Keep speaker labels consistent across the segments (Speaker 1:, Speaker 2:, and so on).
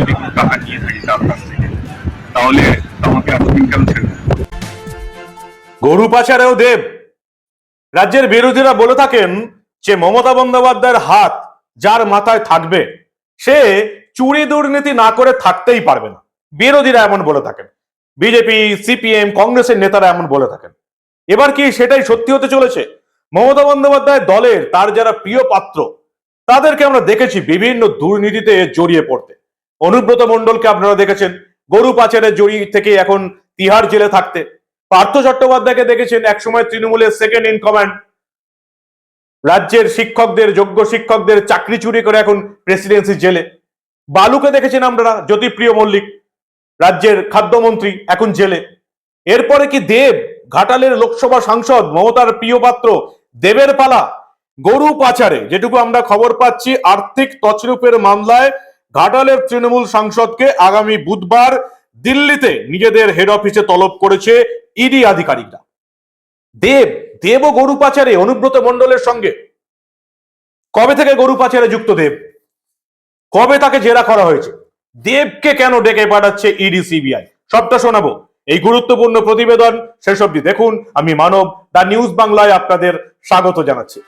Speaker 1: যদি কোনো টাকা নিয়ে থাকি তার কাছ থেকে, তাহলে আমাকে এতদিন কেন ছেড়ে দেবে?
Speaker 2: গরু পাচারেও দেব। রাজ্যের বিরোধীরা বলে থাকেন যে মমতা বন্দ্যোপাধ্যায়ের হাত যার মাথায় থাকবে সে চুরি দুর্নীতি না করে থাকতেই পারবে না। বিরোধীরা এমন বলে থাকেন, বিজেপি, সিপিএম, কংগ্রেসের নেতারা এমন বলে থাকেন। এবার কি সেটাই সত্যি হতে চলেছে? মমতা বন্দ্যোপাধ্যায় দলের তার যারা প্রিয় পাত্র তাদেরকে আমরা দেখেছি বিভিন্ন দুর্নীতিতে জড়িয়ে পড়তে। অনুব্রত মণ্ডলকে আপনারা দেখেছেন গরু পাচারের জড়িয়ে থেকে এখন তিহার জেলে থাকতে। পার্থ চট্টোপাধ্যায়কে দেখেছেন একসময় তৃণমূলের সেকেন্ড ইন কমান্ড, রাজ্যের শিক্ষকদের, যোগ্য শিক্ষকদের চাকরি চুরি করে এখন প্রেসিডেন্সি জেলে। বালুকে দেখেছেন আমরা, জ্যোতিপ্রিয় মল্লিক রাজ্যের খাদ্যমন্ত্রী এখন জেলে। এরপরে কি দেব, ঘাটালের লোকসভা সাংসদ মমতার প্রিয় পাত্র দেবের পালা? গরু পাচারে যেটুকু আমরা খবর পাচ্ছি, আর্থিক তছরূপের মামলায় ঘাটালের তৃণমূল সাংসদকে আগামী বুধবার দিল্লিতে নিজেদের হেড অফিসে তলব করেছে ইডি আধিকারিকরা। দেব ও গরু পাচারে অনুব্রত মণ্ডলের সঙ্গে। কবে থেকে গরু পাচারে যুক্ত দেব? কবে তাকে জেরা করা হয়েছে? দেবকে কেন ডেকে পাঠাচ্ছে ইডি, সিবিআই? সবটা শোনাবো এই গুরুত্বপূর্ণ প্রতিবেদন। শেষ অবধি দেখুন। আমি মানব, দা নিউজ বাংলায় আপনাদের স্বাগত জানাচ্ছি।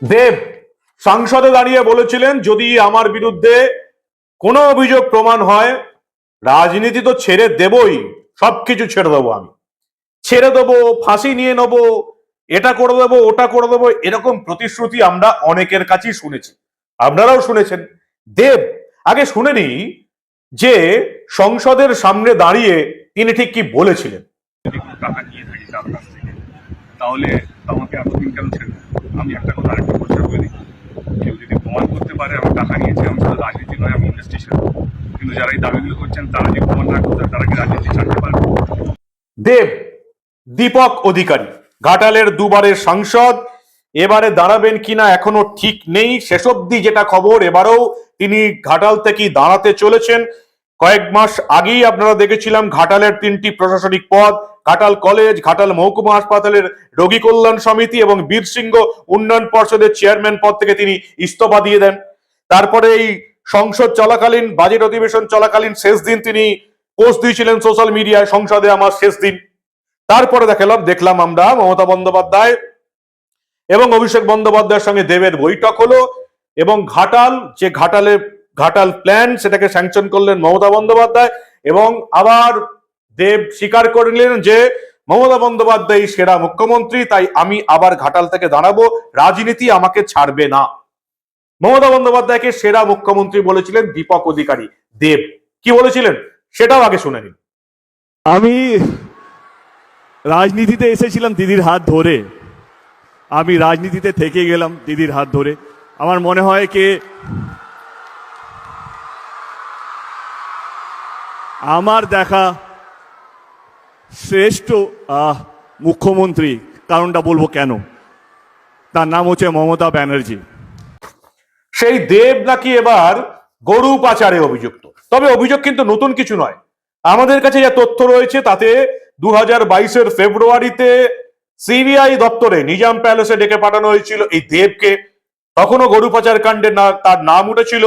Speaker 2: দেব সংসদে দাঁড়িয়ে বলেছিলেন, যদি আমার বিরুদ্ধে কোনো অভিযোগ প্রমাণ হয়, রাজনীতি তো ছেড়ে দেবই, সবকিছু ছেড়ে দেবো, আমি ছেড়ে দেবো, ফাঁসি নিয়ে নেবো, এটা করে দেবো, ওটা করে দেবো, এরকম প্রতিশ্রুতি আমরা অনেকের কাছেই শুনেছি, আপনারাও শুনেছেন। দেব আগে শুনে নিই যে সংসদের সামনে দাঁড়িয়ে তিনি ঠিক কি বলেছিলেন।
Speaker 1: যদি কোনো টাকা নিয়ে থাকি তার কাছ থেকে, তাহলে আমাকে এতদিন কেন ছেড়ে দেবে? আমি একটা কথা আরেকটা পরিষ্কার করে দিই, কেউ যদি প্রমাণ করতে পারে আমি টাকা নিয়েছি, আমি শুধু রাজনীতি নয়, আমি ইন্ডাস্ট্রি ছেড়ে দেবো। কিন্তু যারা এই দাবিগুলো করছেন তারা যে প্রমাণ না করতে, তারা কি রাজনীতি ছাড়তে পারবে?
Speaker 2: দেব দীপক অধিকারী ঘাটালের দুবারের সাংসদ, এবারে দাঁড়াবেন কিনা এখনো ঠিক নেই। শেষ অব্দি যেটা খবর, এবারেও তিনি ঘাটাল থেকেই দাঁড়াতে চলেছেন। কয়েক মাস আগেই আপনারা দেখেছিলাম ঘাটালের 3টি প্রশাসনিক পদ, ঘাটাল কলেজ, ঘাটাল মহকুমা হাসপাতালের রোগী কল্যাণ সমিতি এবং বীরসিংহ উন্নয়ন পর্ষদের চেয়ারম্যান পদ থেকে তিনি ইস্তফা দিয়ে দেন। তারপরে এই সংসদ চলাকালীন, বাজেট অধিবেশন চলাকালীন শেষ দিন তিনি পোস্ট দিয়েছিলেন সোশ্যাল মিডিয়ায়, সংসদে আমার শেষ দিন। তারপরে দেখলাম আমরা মমতা বন্দ্যোপাধ্যায় এবং অভিষেক বন্দ্যোপাধ্যায়ের সঙ্গে দেবের বৈঠক হলো এবং ঘাটাল প্ল্যান সেটাকে স্যাংশন করলেন মমতা বন্দ্যোপাধ্যায়। এবং আবার দেব স্বীকার করলেন যে মমতা বন্দ্যোপাধ্যায় সেরা মুখ্যমন্ত্রী, তাই আমি আবার ঘাটাল থেকে দাঁড়াবো, রাজনীতি আমাকে ছাড়বে না। মমতা বন্দ্যোপাধ্যায়কে সেরা মুখ্যমন্ত্রী বলেছিলেন দীপক অধিকারী। দেব কি বলেছিলেন সেটাও আগে শুনে নিন।
Speaker 3: আমি রাজনীতিতে এসেছিলাম দিদির হাত ধরে, আমি রাজনীতিতে থেকে গেলাম দিদির হাত ধরে। আমার মনে হয় কি আমার দেখা শ্রেষ্ঠ মুখ্যমন্ত্রী, কারণটা বলবো কেন, তার নাম হচ্ছে মমতা ব্যানার্জি।
Speaker 2: সেই দেব নাকি এবার গরু পাচারে অভিযুক্ত। তবে অভিযোগ কিন্তু নতুন কিছু নয়, আমাদের কাছে যা তথ্য রয়েছে তাতে 2022-এর ফেব্রুয়ারিতে সিবিআই দপ্তরে নিজাম প্যালেসে ডেকে পাঠানো হয়েছিল এই দেবকে। তখনও গরু পাচার কাণ্ডে তার নাম উঠেছিল।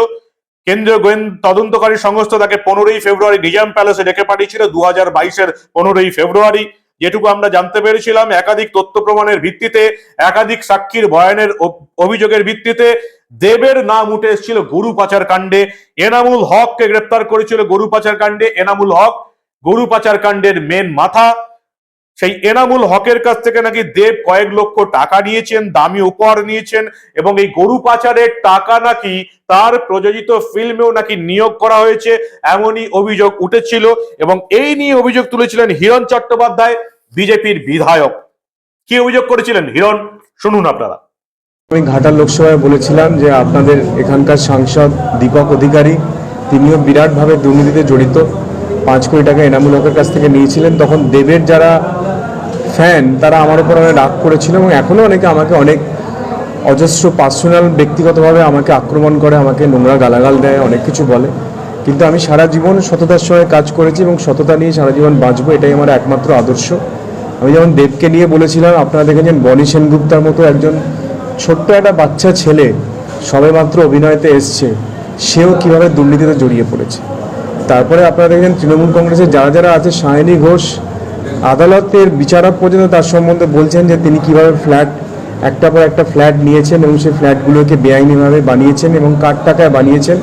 Speaker 2: কেন্দ্রীয় গোয়েন্দা তদন্তকারী সংস্থা তাকে 15ই ফেব্রুয়ারি নিজাম প্যালেসে ডেকে পাঠিয়েছিল 2022-এর 15ই ফেব্রুয়ারি। যেটুকু আমরা জানতে পেরেছিলাম, একাধিক তথ্য প্রমাণের ভিত্তিতে, একাধিক সাক্ষীর বয়ানের অভিযোগের ভিত্তিতে দেবের নাম উঠে এসেছিল গরু পাচার কাণ্ডে। এনামুল হককে গ্রেপ্তার করেছিল গরু পাচার কাণ্ডে। এনামুল হক গরু পাচার কাণ্ডের মেন মাথা। সেই এনামুল হকের কাছ থেকে নাকি দেব কয়েক লক্ষ টাকা নিয়েছেন, দামি উপহার নিয়েছেন এবং এই গরু পাচারের টাকা নাকি তার প্রযোজিত ফিল্মেও নাকি নিয়োগ করা হয়েছে, এমনই অভিযোগ উঠেছিল। এবং এই নিয়ে অভিযোগ তুলেছিলেন হিরণ চট্টোপাধ্যায়, বিজেপির বিধায়ক। কি অভিযোগ করেছিলেন হিরণ, শুনুন আপনারা।
Speaker 4: আমি ঘাটাল লোকসভায় বলেছিলাম যে আপনাদের এখানকার সাংসদ দীপক অধিকারী, তিনিও বিরাটভাবে দুর্নীতিতে জড়িত, 5 কোটি টাকা এনামুল হকের কাছ থেকে নিয়েছিলেন। তখন দেবের যারা ফ্যান তারা আমার উপর অনেক রাগ করেছিল এবং এখনও অনেকে আমাকে অনেক অজস্র পার্সোনাল ব্যক্তিগতভাবে আমাকে আক্রমণ করে, আমাকে নোংরা গালাগাল দেয়, অনেক কিছু বলে। কিন্তু আমি সারা জীবন সততার সঙ্গে কাজ করেছি এবং সততা নিয়ে সারা জীবন বাঁচবো, এটাই আমার একমাত্র আদর্শ। আমি যেমন দেবকে নিয়ে বলেছিলাম, আপনারা দেখেছেন বনি সেনগুপ্তার মতো একজন ছোট্ট একটা বাচ্চা ছেলে সবেমাত্র অভিনয়তে এসছে, সেও কিভাবে দুর্নীতিতে জড়িয়ে পড়েছে। তারপরে আপনারা দেখেন তৃণমূল কংগ্রেসের যারা যারা আছে, সায়নী ঘোষ আদালতের বিচারক পর্যন্ত তার সম্বন্ধে বলছেন যে তিনি কিভাবে ফ্ল্যাট একটা পর একটা ফ্ল্যাট নিয়েছেন এবং সেই ফ্ল্যাটগুলোকে বেআইনিভাবে বানিয়েছেন এবং কার টাকায় বানিয়েছেন,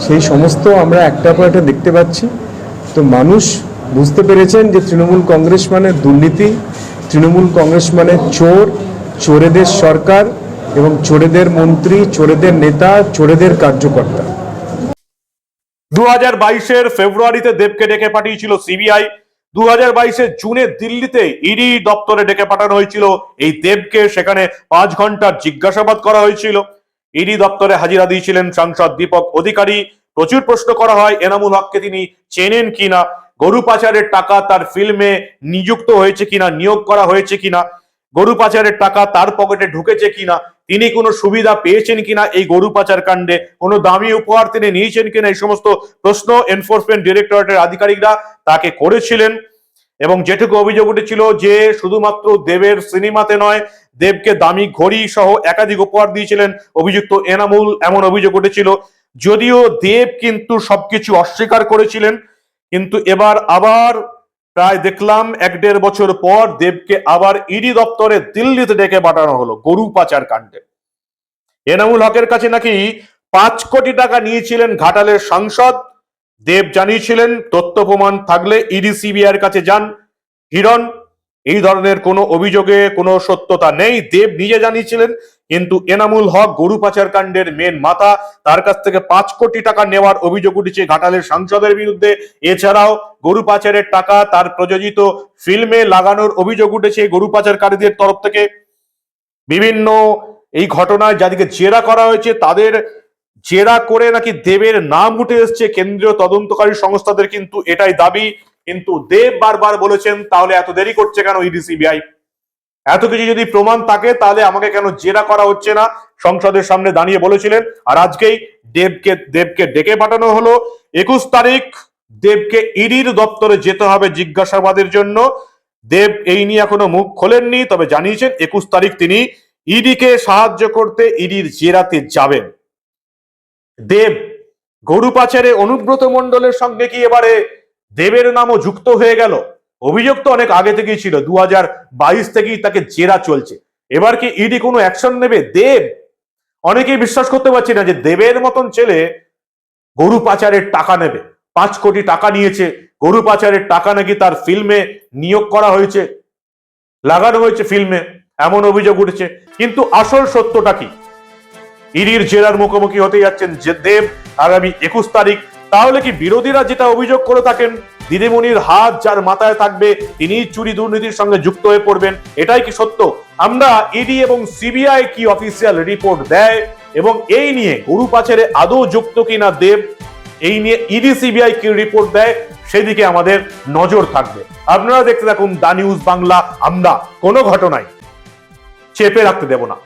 Speaker 4: সেই সমস্ত আমরা একটা পর একটা দেখতে পাচ্ছি। তো মানুষ বুঝতে পেরেছেন যে তৃণমূল কংগ্রেস মানে দুর্নীতি, তৃণমূল কংগ্রেস মানে চোর, চোরেদের সরকার এবং চোরেদের মন্ত্রী, চোরেদের নেতা, চোরেদের কার্যকর্তা।
Speaker 2: 2022-এর ফেব্রুয়ারিতে দেবকে ডেকে পাঠিয়েছিল সিবিআই। 2022-এর জুনে দিল্লিতে ইডি দপ্তরে ডেকে পাঠানো হয়েছিল এই দেবকে। সেখানে 5 ঘন্টার জিজ্ঞাসাবাদ করা হয়েছিল। ইডি দপ্তরে হাজিরা দিয়েছিলেন সাংসদ দীপক অধিকারী। প্রচুর প্রশ্ন করা হয় এনামুল হককে তিনি চেনেন কিনা, গরু পাচারের টাকা তার ফিল্মে নিযুক্ত হয়েছে কিনা, নিয়োগ করা হয়েছে কিনা, গরু পাচারের টাকা তার পকেটে ঢুকেছে কিনা, তিনি কোনো সুবিধা পেয়েছেন কিনা এই গরু পাচার কাণ্ডে, কোনো দামি উপহার তিনি নিয়েছেন কিনা, এই সমস্ত প্রশ্ন এনফোর্সমেন্ট ডিরেক্টরেটের আধিকারিকরা তাকে করেছিলেন। এবং যেটুকু অভিযোগ উঠেছিল যে শুধুমাত্র দেবের সিনেমাতে নয়, দেবকে দামি ঘড়ি সহ একাধিক উপহার দিয়েছিলেন অভিযুক্ত এনামুল, এমন অভিযোগ উঠেছিল। যদিও দেব কিন্তু সবকিছু অস্বীকার করেছিলেন, কিন্তু এবার আবার প্রায় দেখলাম 1-1.5 বছর পর দেবকে আবার ইডি দপ্তরে দিল্লিতে ডেকে পাঠানো হলো গরু পাচার কাণ্ডে। এনামুল হকের কাছে নাকি 5 কোটি টাকা নিয়েছিলেন ঘাটালের সাংসদ। দেব জানিয়েছিলেন তথ্য প্রমাণ থাকলে ইডি সিবিআই এর কাছে যান। হিরণ, এই ধরনের কোনো অভিযোগে কোনো সত্যতা নেই, দেব নিজে জানিয়েছিলেন। কিন্তু এনামুল হক গরু পাচার কাণ্ডের মেন মাথা, তার কাছ থেকে 5 কোটি টাকা নেওয়ার অভিযোগ উঠেছে ঘাটালের সাংসদের বিরুদ্ধে। এছাড়াও গরু পাচারের টাকা তার প্রযোজিত ফিল্মে লাগানোর অভিযোগ উঠেছে গরু পাচারকারীদের তরফ থেকে। বিভিন্ন এই ঘটনায় যাদেরকে জেরা করা হয়েছে তাদের জেরা করে নাকি দেবের নাম উঠে এসছে কেন্দ্রীয় তদন্তকারী সংস্থাদের, কিন্তু এটাই দাবি। কিন্তু দেব বারবার বলেছেন তাহলে এত দেরি করছে কেন ইডি সিবিআই, এত কিছু যদি প্রমাণ থাকে তাহলে আমাকে কেন জেরা করা হচ্ছে না, সংসদের সামনে দাঁড়িয়ে বলেছিলেন। আর আজকেই দেবকে ডেকে পাঠানো হলো। 21 তারিখ দেবকে ইডির দপ্তরে যেতে হবে জিজ্ঞাসাবাদের জন্য। দেব এই নিয়ে এখনো মুখ খোলেননি, তবে জানিয়েছেন 21 তারিখ তিনি ইডিকে সাহায্য করতে ইডির জেরাতে যাবেন। দেব গরু পাচারে অনুব্রত মণ্ডলের সঙ্গে কি এবারে দেবের নামও যুক্ত হয়ে গেল? অভিযোগ তো অনেক আগে থেকেই ছিল, 2022 থেকেই তাকে জেরা চলছে। এবার কি ইডি কোনো অ্যাকশন নেবে? দেব, অনেকেই বিশ্বাস করতে পারছি না যে দেবের মতন ছেলে গরু পাচারের টাকা নেবে। 5 কোটি টাকা নিয়েছে, গরু পাচারের টাকা নাকি তার ফিল্মে নিয়োগ করা হয়েছে, লাগানো হয়েছে ফিল্মে, এমন অভিযোগ উঠেছে। কিন্তু আসল সত্যটা কি? ইডির জেরার মুখোমুখি হতে যাচ্ছেন যে দেব আগামী 21 তারিখ। তাহলে কি বিরোধীরা যেটা অভিযোগ করে থাকেন, দিদিমণির হাত যার মাথায় থাকবে তিনি চুরি দুর্নীতির সঙ্গে যুক্ত হয়ে পড়বেন, এটাই কি সত্য? আমরা ইডি এবং সিবিআই কি অফিসিয়াল রিপোর্ট দেয় এবং এই নিয়ে গরু পাচারে আদৌ যুক্ত কিনা দেব, এই নিয়ে ইডি সিবিআই কি রিপোর্ট দেয় সেদিকে আমাদের নজর থাকবে। আপনারা দেখতে থাকুন দা নিউজ বাংলা। আমরা কোনো ঘটনায় চেপে রাখতে দেব না।